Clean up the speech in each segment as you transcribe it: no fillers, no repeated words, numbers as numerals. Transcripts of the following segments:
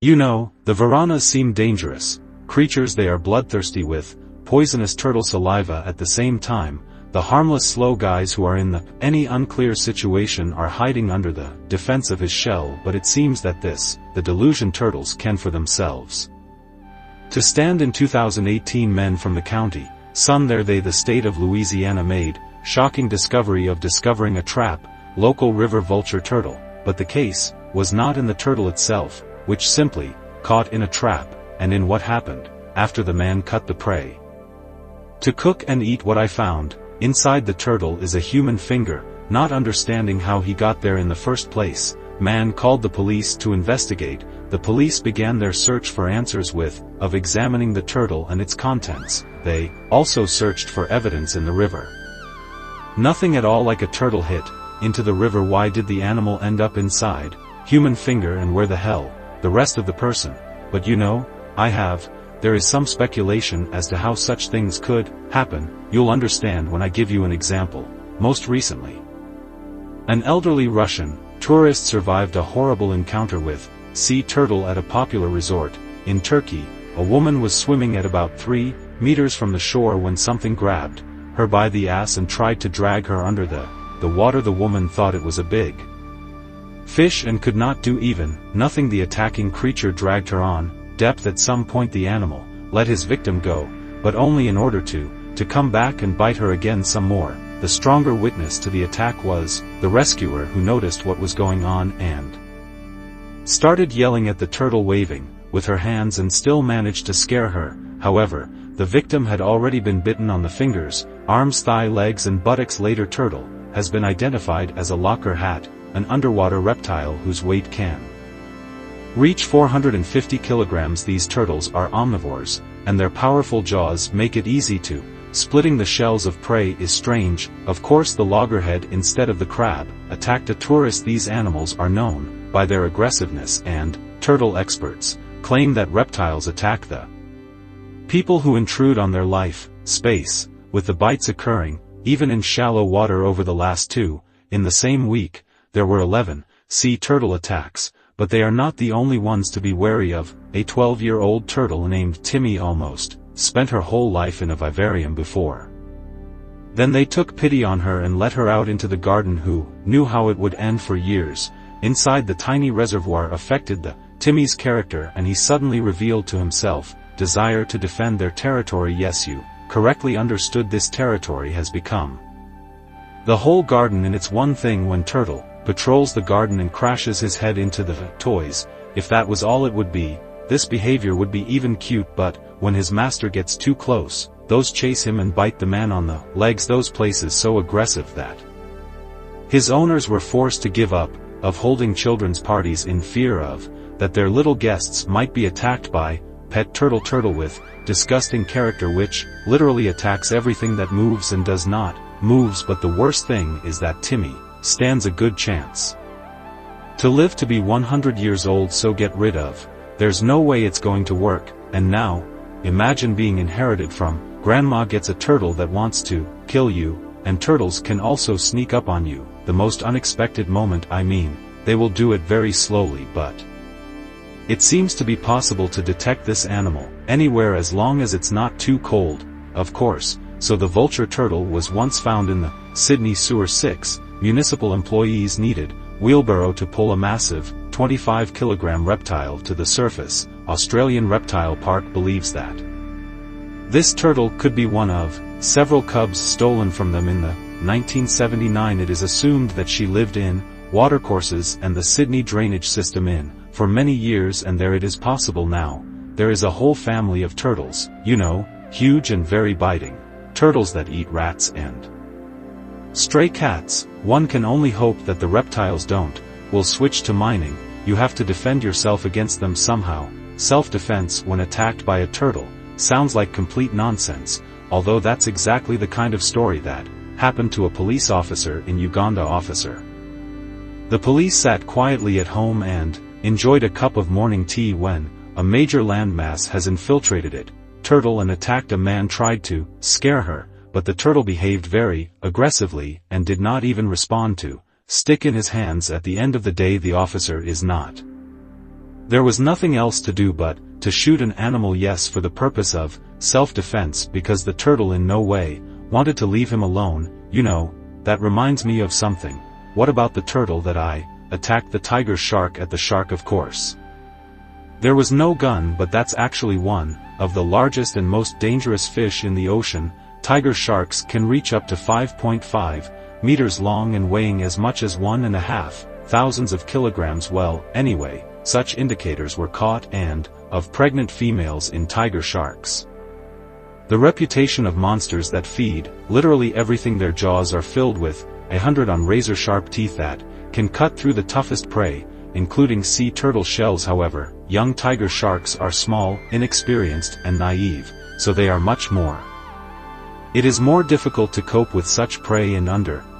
You know, the piranhas seem dangerous, creatures they are bloodthirsty with, poisonous turtle saliva at the same time. The harmless slow guys who are in any unclear situation are hiding under the defense of his shell, but it seems that the delusion turtles can for themselves. To stand in 2018 men from the county, the state of Louisiana made, shocking discovery of discovering a trap, local river vulture turtle, but the case was not in the turtle itself, which simply caught in a trap, and in what happened after the man cut the prey. To cook and eat what I found, inside the turtle is a human finger. Not understanding how he got there in the first place, man called the police to investigate. The police began their search for answers of examining the turtle and its contents. They also searched for evidence in the river. Nothing at all like a turtle hit into the river. Why did the animal end up inside? Human finger, and where the hell the rest of the person? But you know, there is some speculation as to how such things could happen. You'll understand when I give you an example. Most recently, an elderly Russian tourist survived a horrible encounter with sea turtle at a popular resort in Turkey. A woman was swimming at about 3 meters from the shore when something grabbed her by the ass and tried to drag her under the water. The woman thought it was a big fish and could not do even nothing. The attacking creature dragged her on depth. At some point the animal let his victim go, but only in order to come back and bite her again some more. The stronger witness to the attack was the rescuer, who noticed what was going on and started yelling at the turtle, waving with her hands, and still managed to scare her. However, the victim had already been bitten on the fingers, arms, thigh, legs and buttocks. Later, turtle has been identified as a locker hat, an underwater reptile whose weight can reach 450 kilograms. These turtles are omnivores, and their powerful jaws make it easy to splitting the shells of prey is strange. Of course, the loggerhead instead of the crab attacked a tourist. These animals are known by their aggressiveness, and turtle experts claim that reptiles attack the people who intrude on their life space, with the bites occurring even in shallow water. Over the last 2 in the same week, there were 11 sea turtle attacks. But they are not the only ones to be wary of. A 12-year-old turtle named Timmy almost spent her whole life in a vivarium before. Then they took pity on her and let her out into the garden. Who knew how it would end? For years, inside the tiny reservoir affected Timmy's character, and he suddenly revealed to himself desire to defend their territory. Yes, you correctly understood. This territory has become the whole garden, and it's one thing when turtle patrols the garden and crashes his head into the toys. If that was all it would be, this behavior would be even cute. But when his master gets too close, those chase him and bite the man on the legs, those places so aggressive that his owners were forced to give up of holding children's parties in fear of that their little guests might be attacked by pet turtle. Turtle with disgusting character, which literally attacks everything that moves and does not moves. But the worst thing is that Timmy stands a good chance to live to be 100 years old, so get rid of. There's no way it's going to work. And now, imagine being inherited from grandma gets a turtle that wants to kill you, and turtles can also sneak up on you. The most unexpected moment. I mean, they will do it very slowly, but it seems to be possible to detect this animal anywhere as long as it's not too cold, of course. So the vulture turtle was once found in the Sydney sewer. 6 municipal employees needed wheelbarrow to pull a massive 25-kilogram reptile to the surface. Australian Reptile Park believes that this turtle could be one of several cubs stolen from them in the 1979. It is assumed that she lived in watercourses and the Sydney drainage system for many years, and there it is possible now. There is a whole family of turtles, you know, huge and very biting turtles that eat rats and stray cats. One can only hope that the reptiles will switch to mining. You have to defend yourself against them somehow. Self-defense when attacked by a turtle sounds like complete nonsense, although that's exactly the kind of story that happened to a police officer in Uganda. The police sat quietly at home and enjoyed a cup of morning tea when a major landmass has infiltrated it. Turtle and attacked a man. Tried to scare her, but the turtle behaved very aggressively and did not even respond to stick in his hands. At the end of the day, the officer is not There was nothing else to do but to shoot an animal, yes, for the purpose of self-defense, because the turtle in no way wanted to leave him alone. You know, that reminds me of something. What about the turtle that I attacked the tiger shark at? The shark, of course. There was no gun, but that's actually one of the largest and most dangerous fish in the ocean. Tiger sharks can reach up to 5.5 meters long and weighing as much as 1.5 thousands of kilograms. Well, anyway, such indicators were caught and of pregnant females in tiger sharks. The reputation of monsters that feed literally everything their jaws are filled with, 100 on razor-sharp teeth that can cut through the toughest prey, including sea turtle shells. However, young tiger sharks are small, inexperienced, and naive, so they are much more. It is more difficult to cope with such prey and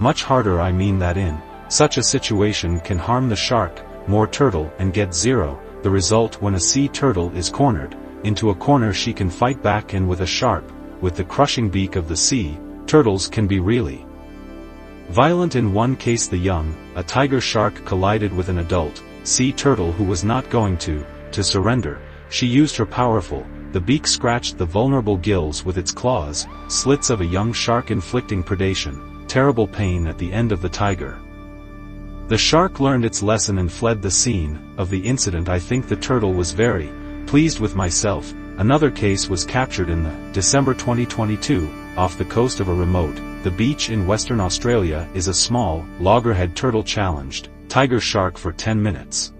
much harder, I mean that in such a situation can harm the shark, more turtle, and get zero. The result: when a sea turtle is cornered into a corner, she can fight back, and with the crushing beak of the sea, turtles can be really violent. In one case, a tiger shark collided with an adult sea turtle who was not going to surrender. She used her powerful, the beak scratched the vulnerable gills with its claws, slits of a young shark, inflicting terrible pain at the end of the tiger. The shark learned its lesson and fled the scene of the incident. I think the turtle was very pleased with myself. Another case was captured in December 2022, off the coast of a remote beach in Western Australia. Is a small, loggerhead turtle challenged tiger shark for 10 minutes.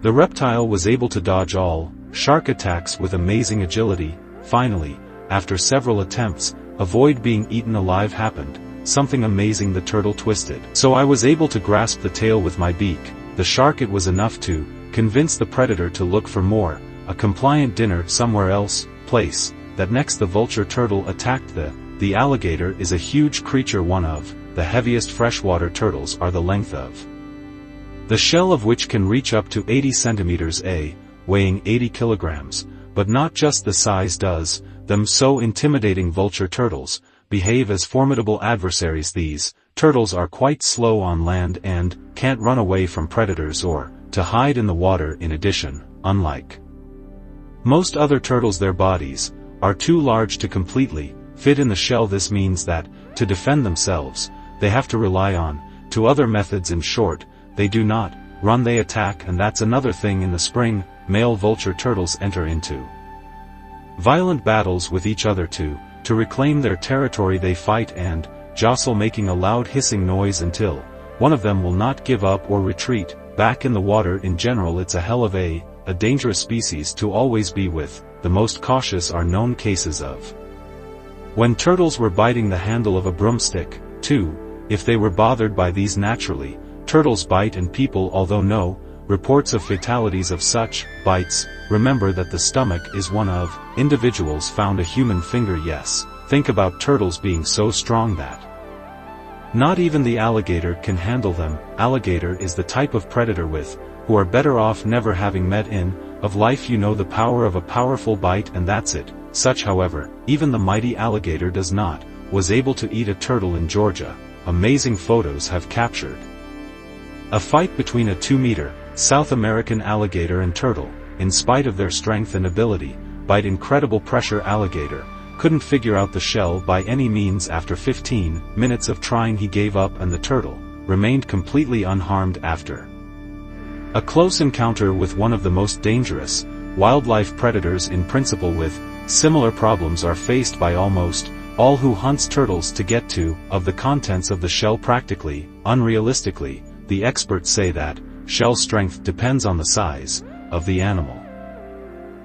The reptile was able to dodge all shark attacks with amazing agility. Finally, after several attempts, avoid being eaten alive happened. Something amazing: the turtle twisted, so I was able to grasp the tail with my beak. The shark, it was enough to convince the predator to look for more, a compliant dinner somewhere else. Place that next, the vulture turtle attacked the alligator. Is a huge creature, one of the heaviest freshwater turtles, are the length of the shell of which can reach up to 80 centimeters, weighing 80 kilograms. But not just the size does them so intimidating. Vulture turtles behave as formidable adversaries. These turtles are quite slow on land and can't run away from predators or to hide in the water. In addition, unlike most other turtles, their bodies are too large to completely fit in the shell. This means that to defend themselves, they have to rely on other methods. In short, they do not run, they attack. And that's another thing. In the spring, male vulture turtles enter into violent battles with each other to reclaim their territory. They fight and jostle, making a loud hissing noise until one of them will not give up or retreat back in the water. In general, it's a hell of a dangerous species to always be with. The most cautious are known cases of when turtles were biting the handle of a broomstick, too. If they were bothered by these, naturally, turtles bite, and people, although no reports of fatalities of such bites, remember that the stomach is one of individuals found a human finger. Yes, think about turtles being so strong that not even the alligator can handle them. Alligator is the type of predator who are better off never having met in of life. You know the power of a powerful bite, and that's it. Such, however, even the mighty alligator does not was able to eat a turtle in Georgia. Amazing photos have captured a fight between a 2-meter South American alligator and turtle. In spite of their strength and ability, bite incredible pressure, alligator couldn't figure out the shell by any means. After 15 minutes of trying, he gave up, and the turtle remained completely unharmed. After a close encounter with one of the most dangerous wildlife predators in principle, with similar problems are faced by almost all who hunts turtles to get of the contents of the shell practically unrealistically. The experts say that shell strength depends on the size of the animal.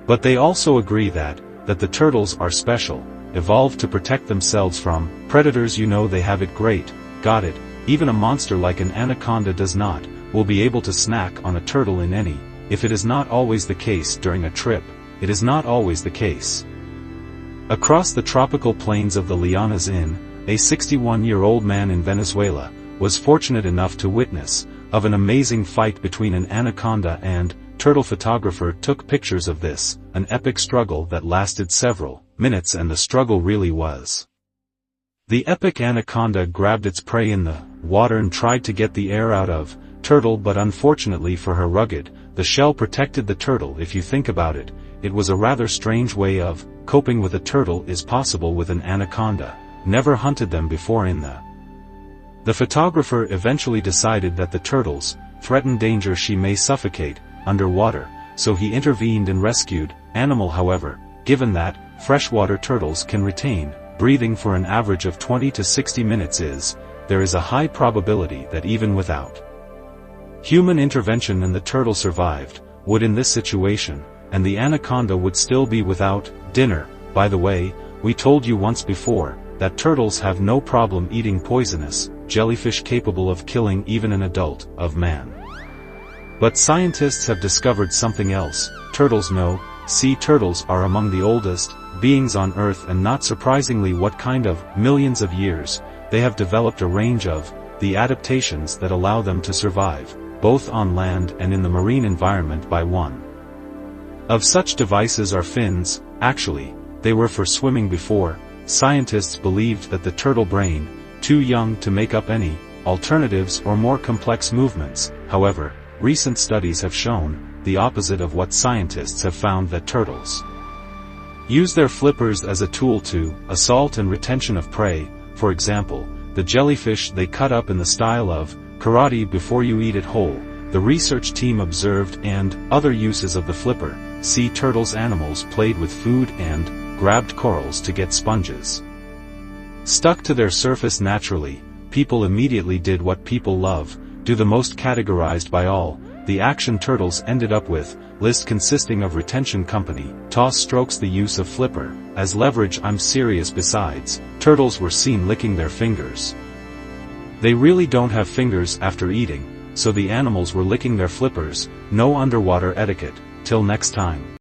But they also agree that the turtles are special, evolved to protect themselves from predators. You know they have it great, got it. Even a monster like an anaconda does not will be able to snack on a turtle in any. If it is not always the case during a trip, it is not always the case. Across the tropical plains of the Llanos, a 61-year-old man in Venezuela was fortunate enough to witness of an amazing fight between an anaconda and turtle. Photographer took pictures of this, an epic struggle that lasted several minutes, and the struggle really was. The epic anaconda grabbed its prey in the water and tried to get the air out of turtle, but unfortunately for her rugged, the shell protected the turtle. If you think about it, it was a rather strange way of coping with a turtle is possible with an anaconda. Never hunted them before in the photographer eventually decided that the turtles threatened danger, she may suffocate underwater, so he intervened and rescued animal. However, given that freshwater turtles can retain breathing for an average of 20 to 60 minutes, there is a high probability that even without human intervention and the turtle survived, would in this situation, and the anaconda would still be without dinner. By the way, we told you once before that turtles have no problem eating poisonous jellyfish capable of killing even an adult of man. But scientists have discovered something else. Turtles know. Sea turtles are among the oldest beings on Earth, and not surprisingly, what kind of millions of years, they have developed a range of the adaptations that allow them to survive, both on land and in the marine environment. By one of such devices are fins. Actually, they were for swimming before. Scientists believed that the turtle brain, too young to make up any alternatives or more complex movements. However, recent studies have shown the opposite of what scientists have found, that turtles use their flippers as a tool to assault and retention of prey. For example, the jellyfish they cut up in the style of karate before you eat it whole. The research team observed and other uses of the flipper. Sea turtles. Animals played with food and grabbed corals to get sponges stuck to their surface naturally. People immediately did what people love, do the most. Categorized by all the action turtles ended up with list consisting of retention company, toss strokes, the use of flipper as leverage. I'm serious. Besides, turtles were seen licking their fingers. They really don't have fingers after eating, so the animals were licking their flippers. No underwater etiquette. Till next time.